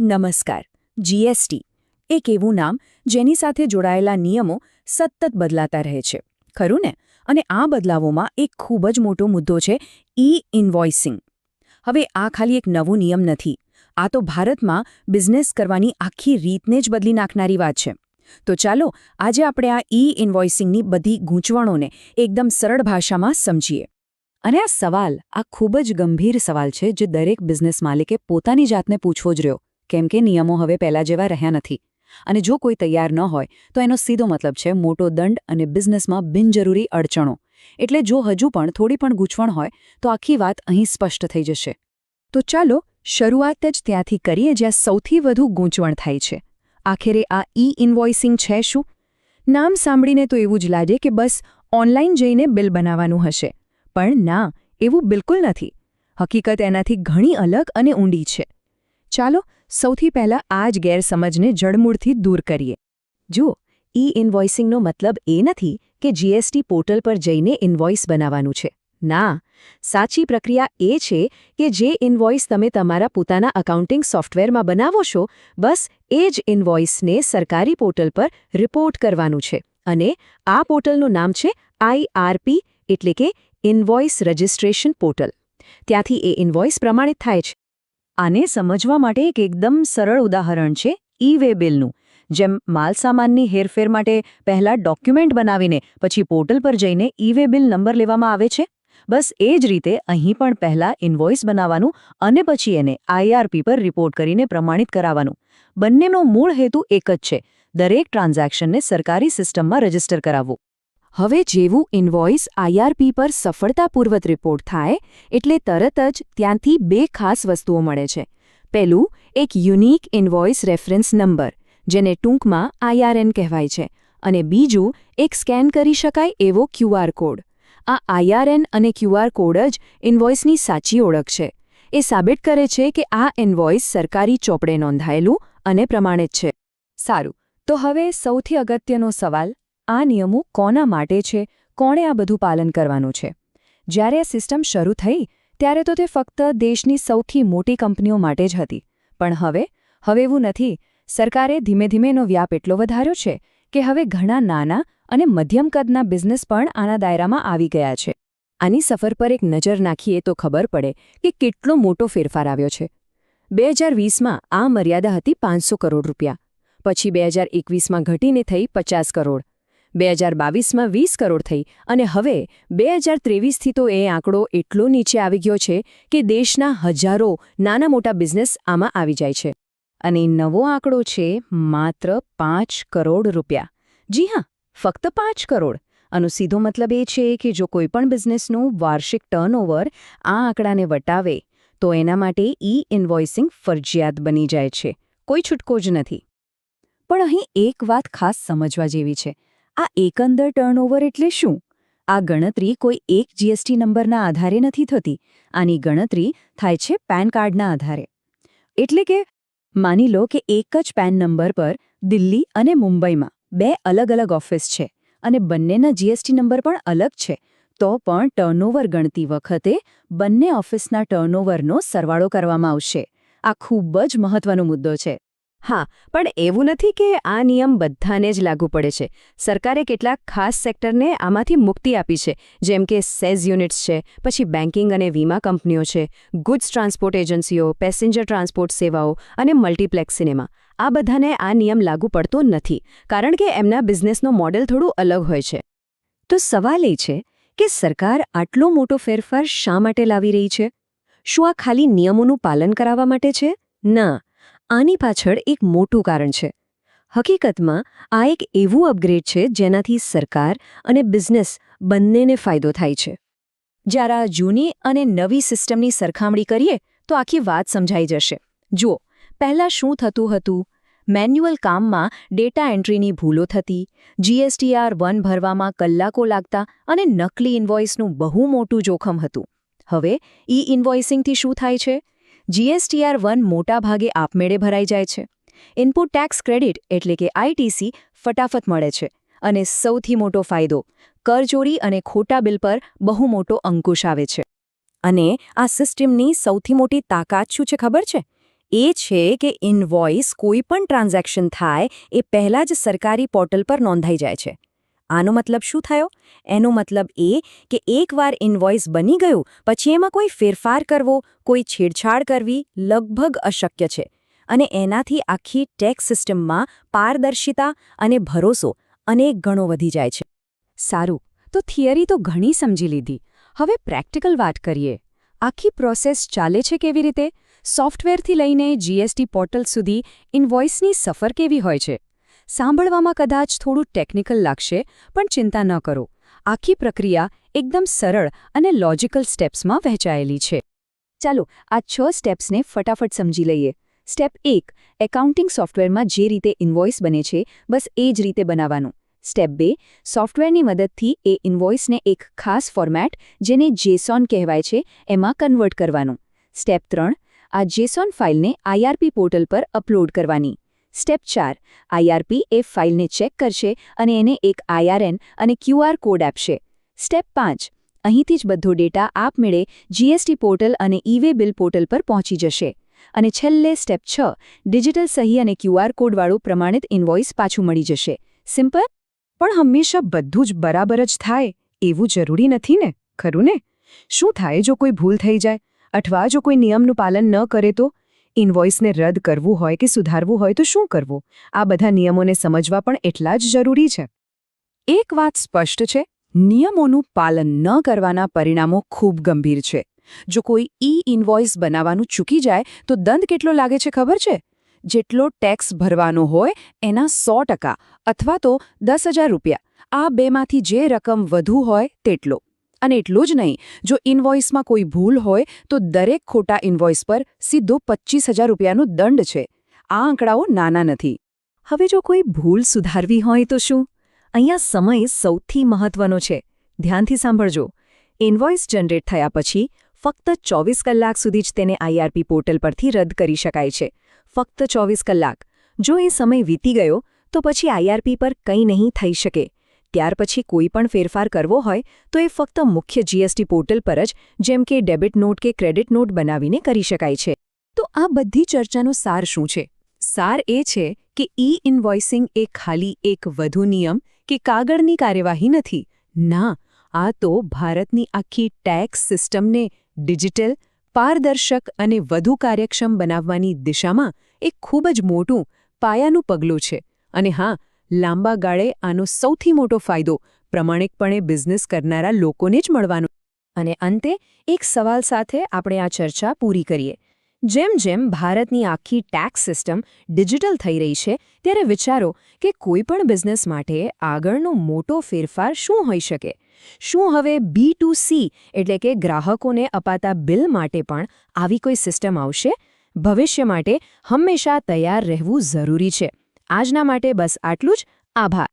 નમસ્કાર. જીએસટી એક એવું નામ જેની સાથે જોડાયેલા નિયમો સતત બદલાતા રહે છે, ખરું ને? અને આ બદલાવોમાં એક ખૂબ જ મોટો મુદ્દો છે ઇનવોઇસિંગ. હવે આ ખાલી એક નવો નિયમ નથી, આ તો ભારતમાં બિઝનેસ કરવાની આખી રીતને જ બદલી નાખનારી વાત છે. તો ચાલો આજે આપણે આ ઇનવોઇસિંગની બધી ગૂંચવણોને એકદમ સરળ ભાષામાં સમજીએ. અને આ ખૂબ જ ગંભીર સવાલ છે જે દરેક બિઝનેસ માલિકે પોતાની જાતને પૂછવો જ રહ્યો, કેમ કે નિયમો હવે પહેલા જેવા રહ્યા નથી. અને જો કોઈ તૈયાર ન હોય તો એનો સીધો મતલબ છે મોટો દંડ અને બિઝનેસમાં બિનજરૂરી અડચણો. એટલે જો હજુ પણ થોડી પણ ગૂંચવણ હોય તો આખી વાત અહીં સ્પષ્ટ થઈ જશે. તો ચાલો શરૂઆત જ ત્યાંથી કરીએ જ્યાં સૌથી વધુ ગૂંચવણ થાય છે. આખરે આ ઇનવોઇસિંગ છે શું? નામ સાંભળીને તો એવું જ લાગે કે બસ ઓનલાઈન જઈને બિલ બનાવવાનું હશે. પણ ના, એવું બિલકુલ નથી. હકીકત એનાથી ઘણી અલગ અને ઊંડી છે. ચાલો સૌથી પહેલાં આ જ ગેરસમજને જડમૂળથી દૂર કરીએ. જુઓ, ઇનવોઇસિંગનો મતલબ એ નથી કે જીએસટી પોર્ટલ પર જઈને ઇનવોઇસ બનાવવાનું છે. ના, સાચી પ્રક્રિયા એ છે કે જે ઇનવોઇસ તમે તમારા પોતાના અકાઉન્ટિંગ સોફ્ટવેરમાં બનાવો છો, બસ એ જ ઇનવોઇસને સરકારી પોર્ટલ પર રિપોર્ટ કરવાનું છે. અને આ પોર્ટલનું નામ છે IRP, એટલે કે ઇનવોઇસ રજિસ્ટ્રેશન પોર્ટલ. ત્યાંથી એ ઇનવોઇસ પ્રમાણિત થાય છે. આને સમજવા માટે એક એકદમ સરળ ઉદાહરણ છે ઈ-વે બિલનું. જેમ માલસામાનની હેરફેર માટે પહેલાં ડોક્યુમેન્ટ બનાવીને પછી પોર્ટલ પર જઈને ઈ-વે બિલ નંબર લેવામાં આવે છે, બસ એ જ રીતે અહીં પણ પહેલાં ઇનવોઇસ બનાવવાનું અને પછી એને IRP પર રિપોર્ટ કરીને પ્રમાણિત કરાવવાનું. બંનેનો મૂળ હેતુ એક જ છે, દરેક ટ્રાન્ઝેક્શનને સરકારી સિસ્ટમમાં રજીસ્ટર કરાવવું. હવે જેવું ઇનવોઇસ IRP પર સફળતાપૂર્વક રિપોર્ટ થાય એટલે તરત જ ત્યાંથી બે ખાસ વસ્તુઓ મળે છે. પહેલું, એક યુનિક ઇનવોઇસ રેફરન્સ નંબર, જેને ટૂંકમાં IRN કહેવાય છે. અને બીજું, એક સ્કેન કરી શકાય એવો QR કોડ. આ IRN અને QR કોડ જ ઇનવોઇસની સાચી ઓળખ છે. એ સાબિત કરે છે કે આ ઇનવોઇસ સરકારી ચોપડે નોંધાયેલું અને પ્રમાણિત છે. સારું, તો હવે સૌથી અગત્યનો સવાલ, આ નિયમો કોના માટે છે? કોણે આ બધું પાલન કરવાનું છે? જ્યારે આ સિસ્ટમ શરૂ થઈ ત્યારે તો તે ફક્ત દેશની સૌથી મોટી કંપનીઓ માટે જ હતી. પણ હવે એવું નથી. સરકારે ધીમે ધીમે એનો વ્યાપ એટલો વધાર્યો છે કે હવે ઘણા નાના અને મધ્યમ કદના બિઝનેસ પણ આના દાયરામાં આવી ગયા છે. આની સફર પર એક નજર નાખીએ તો ખબર પડે કે કેટલો મોટો ફેરફાર આવ્યો છે. 2020માં આ મર્યાદા હતી 500 કરોડ રૂપિયા. પછી 2021માં ઘટીને થઈ 50 કરોડ. 2022માં 20 કરોડ થઈ અને હવે 2023થી તો એ આંકડો એટલો નીચે આવી ગયો છે કે દેશના હજારો નાના મોટા બિઝનેસ આમાં આવી જાય છે. અને નવો આંકડો છે માત્ર 5 કરોડ રૂપિયા. જી હા, ફક્ત 5 કરોડ. આનો સીધો મતલબ એ છે કે જો કોઈપણ બિઝનેસનું વાર્ષિક ટર્નઓવર આ આંકડાને વટાવે તો એના માટે ઇનવોઇસિંગ ફરજિયાત બની જાય છે. કોઈ છૂટકો જ નથી. પણ અહીં એક વાત ખાસ સમજવા જેવી છે. આ એકંદર ટર્નઓવર એટલે શું? આ ગણતરી કોઈ એક જીએસટી નંબરના આધારે નથી થતી. આની ગણતરી થાય છે પેન કાર્ડના આધારે. એટલે કે માની લો કે એક જ પેન નંબર પર દિલ્હી અને મુંબઈમાં બે અલગ અલગ ઓફિસ છે અને બંનેના જીએસટી નંબર પણ અલગ છે, તો પણ ટર્નઓવર ગણતી વખતે બંને ઓફિસના ટર્નઓવરનો સરવાળો કરવામાં આવશે. આ ખૂબ જ મહત્વનો મુદ્દો છે. હા, પણ એવું નથી કે આ નિયમ બધાને જ લાગુ પડે છે. સરકારે કેટલાક ખાસ સેક્ટરને આમાંથી મુક્તિ આપી છે, જેમ કે સેઝ યુનિટ્સ છે, પછી બેન્કિંગ અને વીમા કંપનીઓ છે, ગુડ્સ ટ્રાન્સપોર્ટ એજન્સીઓ, પેસેન્જર ટ્રાન્સપોર્ટ સેવાઓ અને મલ્ટીપ્લેક્સ સિનેમા. આ બધાને આ નિયમ લાગુ પડતો નથી, કારણ કે એમના બિઝનેસનો મોડેલ થોડું અલગ હોય છે. તો સવાલ એ છે કે સરકાર આટલો મોટો ફેરફાર શા માટે લાવી રહી છે? શું આ ખાલી નિયમોનું પાલન કરાવવા માટે છે? ના, આની પાછળ એક મોટું કારણ છે. હકીકતમાં આ એક એવું અપગ્રેડ છે જેનાથી સરકાર અને બિઝનેસ બંનેને ફાયદો થાય છે. જ્યારે આ જૂની અને નવી સિસ્ટમની સરખામણી કરીએ તો આખી વાત સમજાઈ જશે. જુઓ, પહેલાં શું થતું હતું? મેન્યુઅલ કામમાં ડેટા એન્ટ્રીની ભૂલો થતી, GSTR-1 ભરવામાં કલાકો લાગતા અને નકલી ઇનવોઇસનું બહુ મોટું જોખમ હતું. હવે ઇનવોઇસિંગથી શું થાય છે? GSTR-1 મોટાભાગે આપમેળે ભરાઈ જાય છે. ઇનપુટ ટેક્સ ક્રેડિટ એટલે કે ITC ફટાફટ મળે છે. અને સૌથી મોટો ફાયદો, કરચોરી અને ખોટા બિલ પર બહુ મોટો અંકુશ આવે છે. અને આ સિસ્ટમની સૌથી મોટી તાકાત શું છે ખબર છે? એ છે કે ઇનવોઇસ કોઈ પણ ટ્રાન્ઝેક્શન થાય એ પહેલાં જ સરકારી પોર્ટલ પર નોંધાઈ જાય છે. આનો મતલબ શું થયો? એનો મતલબ એ કે એકવાર ઇનવોઇસ બની ગયું પછી એમાં કોઈ ફેરફાર કરવો, કોઈ છેડછાડ કરવી લગભગ અશક્ય છે. અને એનાથી આખી ટેક્સ સિસ્ટમમાં પારદર્શિતા અને ભરોસો અનેક ગણો વધી જાય છે. સારું, તો થિયરી તો ઘણી સમજી લીધી. હવે પ્રેક્ટિકલ વાત કરીએ. આખી પ્રોસેસ ચાલે છે કેવી રીતે? સોફ્ટવેરથી લઈને જીએસટી પોર્ટલ સુધી ઇનવોઇસની સફર કેવી હોય છે? સાંભળવામાં કદાચ થોડું ટેકનિકલ લાગશે, પણ ચિંતા ન કરો. આખી પ્રક્રિયા એકદમ સરળ અને લોજિકલ સ્ટેપ્સમાં વહેંચાયેલી છે. ચાલો આ 6 સ્ટેપ્સને ફટાફટ સમજી લઈએ. સ્ટેપ 1, એકાઉન્ટિંગ સોફ્ટવેરમાં જે રીતે ઇનવોઇસ બને છે બસ એ જ રીતે બનાવવાનું. સ્ટેપ 2, સોફ્ટવેરની મદદથી એ ઇનવોઇસને એક ખાસ ફોર્મેટ, જેને જેસોન કહેવાય છે, એમાં કન્વર્ટ કરવાનું. સ્ટેપ 3, આ જેસોન ફાઇલને આઈઆરપી પોર્ટલ પર અપલોડ કરવાની. સ્ટેપ 4, આઈઆરપી એ ફાઇલને ચેક કરશે અને એને એક આઈઆરએન અને ક્યુઆર કોડ આપશે. સ્ટેપ 5, અહીંથી જ બધો ડેટા આપમેળે જીએસટી પોર્ટલ અને ઈ-વે બિલ પોર્ટલ પર પહોંચી જશે. અને છેલ્લે સ્ટેપ 6, ડિજિટલ સહી અને ક્યુઆર કોડવાળું પ્રમાણિત ઇનવોઇસ પાછું મળી જશે. સિમ્પલ? પણ હંમેશા બધું જ બરાબર જ થાય એવું જરૂરી નથી ને, ખરું ને? શું થાય જો કોઈ ભૂલ થઈ જાય અથવા જો કોઈ નિયમનું પાલન ન કરે તો? ઇનવોઇસને રદ કરવું હોય કે સુધારવું હોય તો શું કરવું? આ બધા નિયમોને સમજવા પણ એટલા જ જરૂરી છે. એક વાત સ્પષ્ટ છે, નિયમોનું પાલન ન કરવાના પરિણામો ખૂબ ગંભીર છે. જો કોઈ ઇનવોઇસ બનાવવાનું ચૂકી જાય તો દંડ કેટલો લાગે છે ખબર છે? જેટલો ટેક્સ ભરવાનો હોય એના 100% અથવા તો 10,000 રૂપિયા. આ બેમાંથી જે રકમ વધુ હોય તેટલો. અને એટલું જ નહીં, જો ઇનવોઇસમાં કોઈ ભૂલ હોય તો દરેક ખોટા ઇનવોઇસ પર સીધો 25,000 રૂપિયાનો દંડ છે. આ આંકડાઓ નાના નથી. હવે જો કોઈ ભૂલ સુધારવી હોય તો શું? અહીંયા સમય સૌથી મહત્વનો છે. ધ્યાનથી સાંભળજો. ઇનવોઇસ જનરેટ થયા પછી ફક્ત 24 કલાક સુધી જ તેને આઈઆરપી પોર્ટલ પરથી રદ કરી શકાય છે. ફક્ત 24 કલાક. જો એ સમય વીતી ગયો તો પછી આઈઆરપી પર કંઈ નહીં થઈ શકે. ત્યાર પછી કોઈ પણ ફેરફાર કરવો હોય તો એ ફક્ત મુખ્ય જીએસટી પોર્ટલ પર જ, જેમ કે ડેબિટ નોટ કે ક્રેડિટ નોટ બનાવીને કરી શકાય છે. તો આ બધી ચર્ચાનો સાર શું છે? સાર એ છે કે ઇનવોઇસિંગ એ ખાલી એક વધુ નિયમ કે કાગળની કાર્યવાહી નથી. ના, આ તો ભારતની આખી ટેક્સ સિસ્ટમને ડિજિટલ, પારદર્શક અને વધુ કાર્યક્ષમ બનાવવાની દિશામાં એક ખૂબ જ મોટું, પાયાનું પગલું છે. અને હા, લાંબા ગાળે આનો સૌથી મોટો ફાયદો પ્રમાણિકપણે બિઝનેસ કરનારા લોકોને જ મળવાનો. અને અંતે એક સવાલ સાથે આપણે આ ચર્ચા પૂરી કરીએ. જેમ જેમ ભારતની આખી ટેક્સ સિસ્ટમ ડિજિટલ થઈ રહી છે, ત્યારે વિચારો કે કોઈ પણ બિઝનેસ માટે આગળનો મોટો ફેરફાર શું હોઈ શકે? શું હવે B2C એટલે કે ગ્રાહકોને અપાતા બિલ માટે પણ આવી કોઈ સિસ્ટમ આવશે? ભવિષ્ય માટે હંમેશા તૈયાર રહેવું જરૂરી છે. આજના માટે બસ આટલું જ. આભાર.